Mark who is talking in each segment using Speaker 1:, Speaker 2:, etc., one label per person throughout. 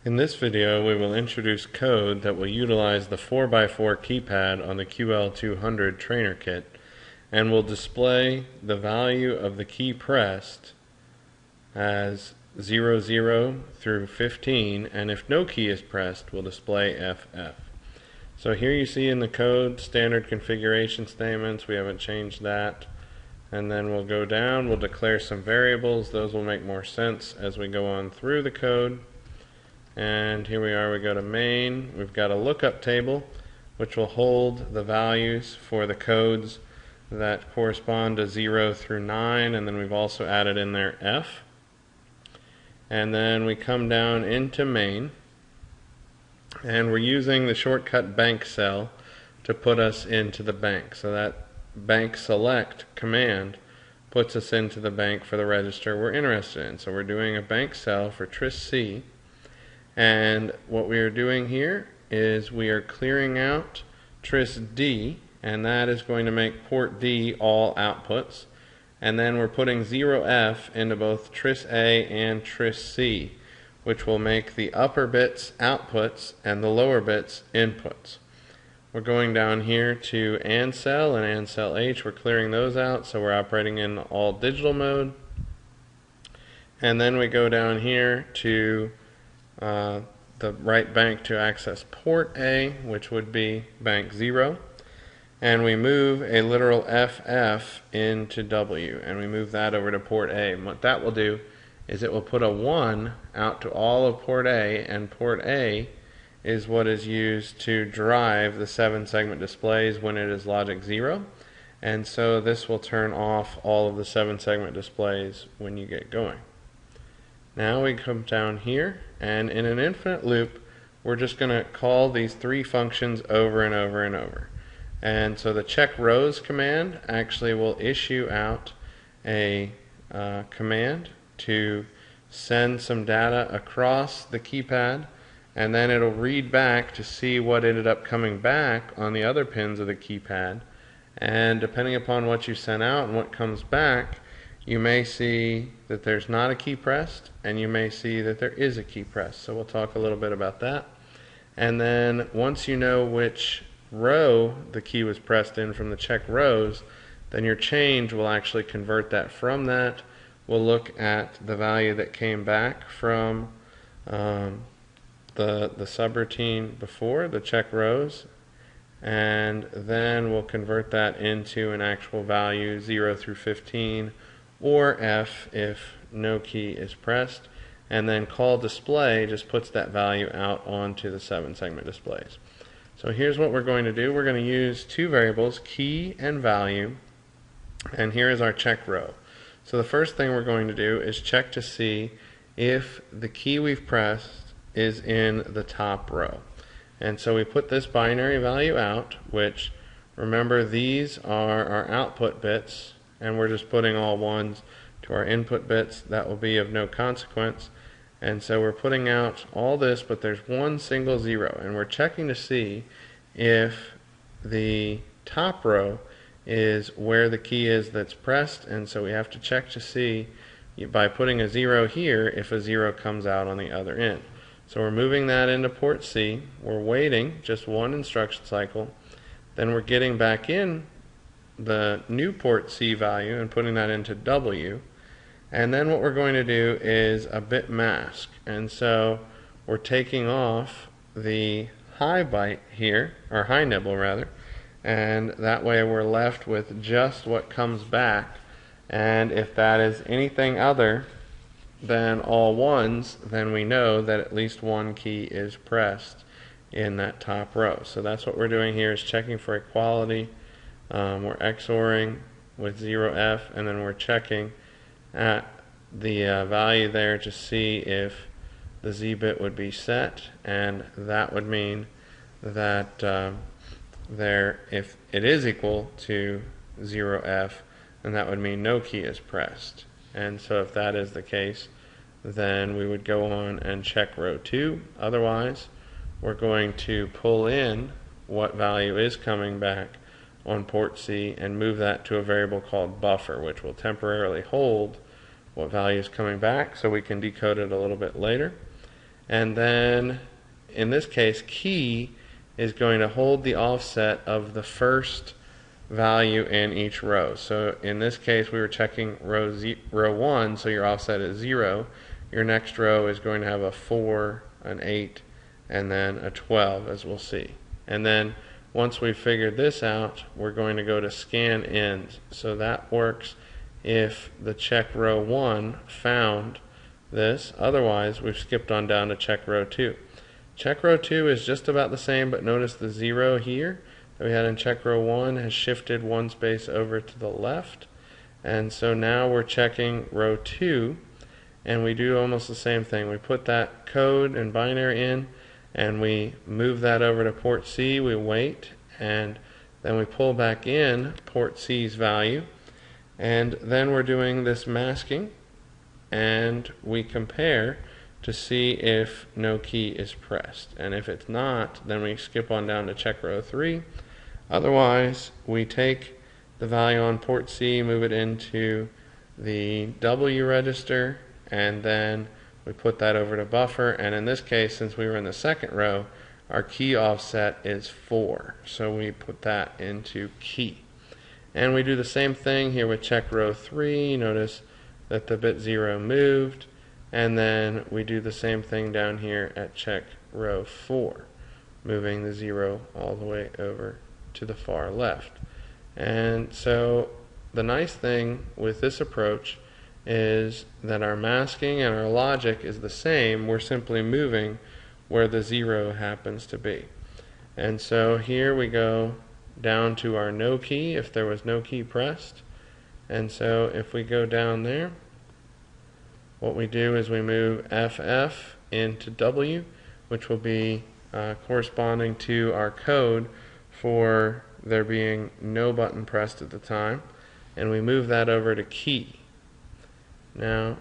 Speaker 1: In this video, we will introduce code that will utilize the 4x4 keypad on the QL200 trainer kit and will display the value of the key pressed as 00 through 15, and if no key is pressed, will display FF. So here you see in the code standard configuration statements. We haven't changed that. And then we'll go down, we'll declare some variables. Those will make more sense as we go on through the code. And here we are, we go to main. We've got a lookup table which will hold the values for the codes that correspond to 0 through 9, and then we've also added in there F. And then we come down into main, and we're using the shortcut bank cell to put us into the bank. So that bank select command puts us into the bank for the register we're interested in. So we're doing a bank cell for tris C. And what we are doing here is we are clearing out tris D, and that is going to make port D all outputs. And then we're putting 0F into both tris A and tris C, which will make the upper bits outputs and the lower bits inputs. We're going down here to AND cell and AND cell H. We're clearing those out, so we're operating in all digital mode. And then we go down here to the right bank to access port A, which would be bank 0, and we move a literal FF into W, and we move that over to port A. And what that will do is it will put a 1 out to all of port A, and port A is what is used to drive the 7-segment displays when it is logic 0, and so this will turn off all of the 7-segment displays when you get going. Now we come down here, and in an infinite loop, we're just going to call these 3 functions over and over and over. And so the check rows command actually will issue out a command to send some data across the keypad, and then it'll read back to see what ended up coming back on the other pins of the keypad. And depending upon what you sent out and what comes back, you may see that there's not a key pressed, and you may see that there is a key pressed. So we'll talk a little bit about that. And then once you know which row the key was pressed in from the check rows, then your change will actually convert that from that. We'll look at the value that came back from the subroutine before, the check rows, and then we'll convert that into an actual value 0 through 15, or F if no key is pressed, and then call display just puts that value out onto the 7-segment displays. So here's what we're going to do. We're going to use 2 variables, key and value, and here is our check row. So the first thing we're going to do is check to see if the key we've pressed is in the top row. And so we put this binary value out, which, remember, these are our output bits, and we're just putting all 1s to our input bits. That will be of no consequence. And so we're putting out all this, but there's one single 0, and we're checking to see if the top row is where the key is that's pressed. And so we have to check to see by putting a 0 here if a 0 comes out on the other end. So we're moving that into port C. We're waiting just 1 instruction cycle. Then we're getting back in the new port C value and putting that into W. And then what we're going to do is a bit mask. And so we're taking off the high byte here, or high nibble rather, and that way we're left with just what comes back. And if that is anything other than all 1s, then we know that at least 1 key is pressed in that top row. So that's what we're doing here, is checking for equality. We're XORing with 0F, and then we're checking at the value there to see if the Z bit would be set, and that would mean that if it is equal to 0F, then that would mean no key is pressed. And so if that is the case, then we would go on and check row 2. Otherwise, we're going to pull in what value is coming back on port C and move that to a variable called buffer, which will temporarily hold what value is coming back so we can decode it a little bit later. And then in this case, key is going to hold the offset of the first value in each row. So in this case, we were checking row 1, so your offset is 0. Your next row is going to have a 4, an 8, and then a 12, as we'll see. And then once we've figured this out, we're going to go to scan ends. So that works if the check row 1 found this. Otherwise, we've skipped on down to check row 2. Check row 2 is just about the same, but notice the 0 here that we had in check row 1 has shifted one space over to the left. And so now we're checking row 2, and we do almost the same thing. We put that code and binary in, and we move that over to port C. We wait, and then we pull back in port C's value, and then we're doing this masking, and we compare to see if no key is pressed. And if it's not, then we skip on down to check row 3. Otherwise, we take the value on port C, move it into the W register, and then we put that over to buffer. And in this case, since we were in the second row, our key offset is 4. So we put that into key. And we do the same thing here with check row 3. Notice that the bit 0 moved. And then we do the same thing down here at check row 4, moving the 0 all the way over to the far left. And so the nice thing with this approach is that our masking and our logic is the same. We're simply moving where the 0 happens to be. And so here we go down to our no key if there was no key pressed. And so if we go down there, what we do is we move FF into W, which will be corresponding to our code for there being no button pressed at the time, and we move that over to key. Now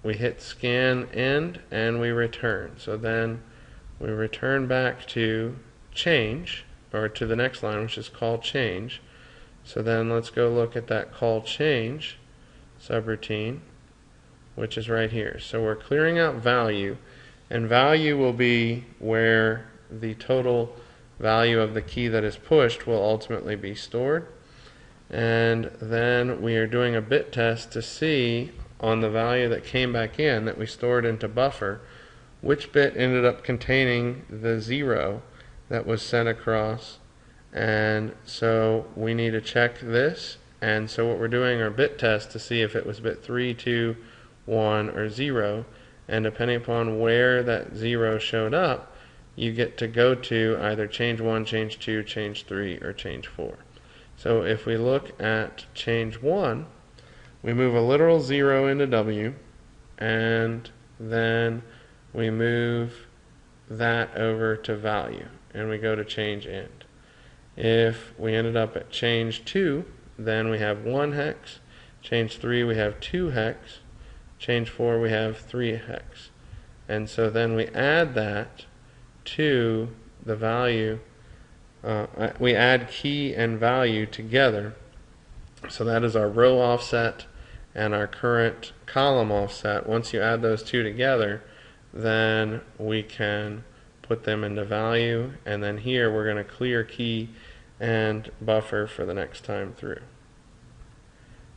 Speaker 1: we hit scan end and we return. So then we return back to change, or to the next line, which is call change. So then let's go look at that call change subroutine, which is right here. So we're clearing out value, and value will be where the total value of the key that is pushed will ultimately be stored. And then we are doing a bit test to see on the value that came back in that we stored into buffer, which bit ended up containing the 0 that was sent across. And so we need to check this, and so what we're doing are bit tests to see if it was bit 3, 2, 1, or 0, and depending upon where that 0 showed up, you get to go to either change 1, change 2, change 3, or change 4. So if we look at change 1, we move a literal 0 into W, and then we move that over to value, and we go to change end. If we ended up at change 2, then we have 1 hex, change 3 we have 2 hex, change 4 we have 3 hex. And so then we add that to the value, we add key and value together. So that is our row offset and our current column offset. Once you add those two together, then we can put them into value, and then here we're going to clear key and buffer for the next time through.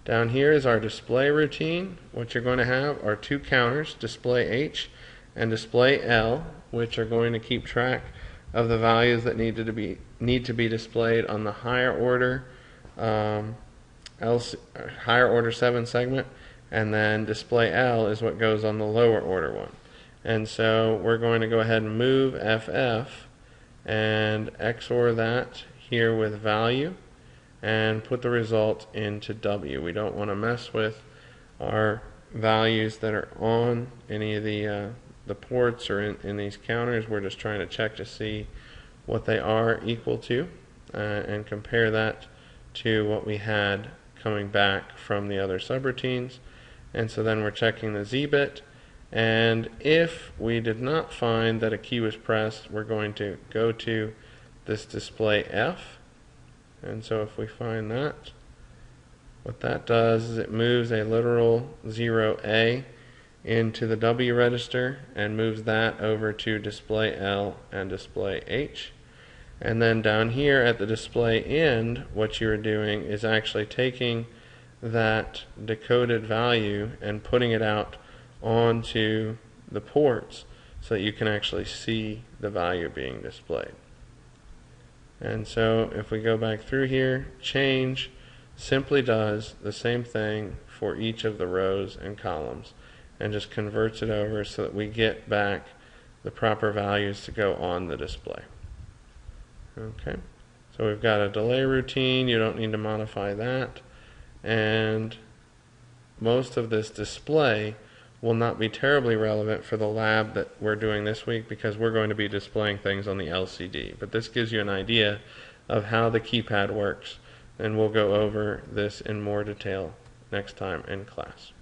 Speaker 1: Down here is our display routine. What you're going to have are two counters, display H and display L, which are going to keep track of the values that need to be displayed on the higher order higher order 7 segment, and then display L is what goes on the lower order one. And so we're going to go ahead and move FF and XOR that here with value and put the result into W. We don't want to mess with our values that are on any of the ports or in these counters. We're just trying to check to see what they are equal to and compare that to what we had coming back from the other subroutines. And so then we're checking the Z bit, and if we did not find that a key was pressed, we're going to go to this display F. And so if we find that, what that does is it moves a literal 0A into the W register and moves that over to display L and display H. And then down here at the display end, what you're doing is actually taking that decoded value and putting it out onto the ports so that you can actually see the value being displayed. And so if we go back through here, change simply does the same thing for each of the rows and columns and just converts it over so that we get back the proper values to go on the display. Okay, so we've got a delay routine. You don't need to modify that, and most of this display will not be terribly relevant for the lab that we're doing this week because we're going to be displaying things on the LCD. But this gives you an idea of how the keypad works, and we'll go over this in more detail next time in class.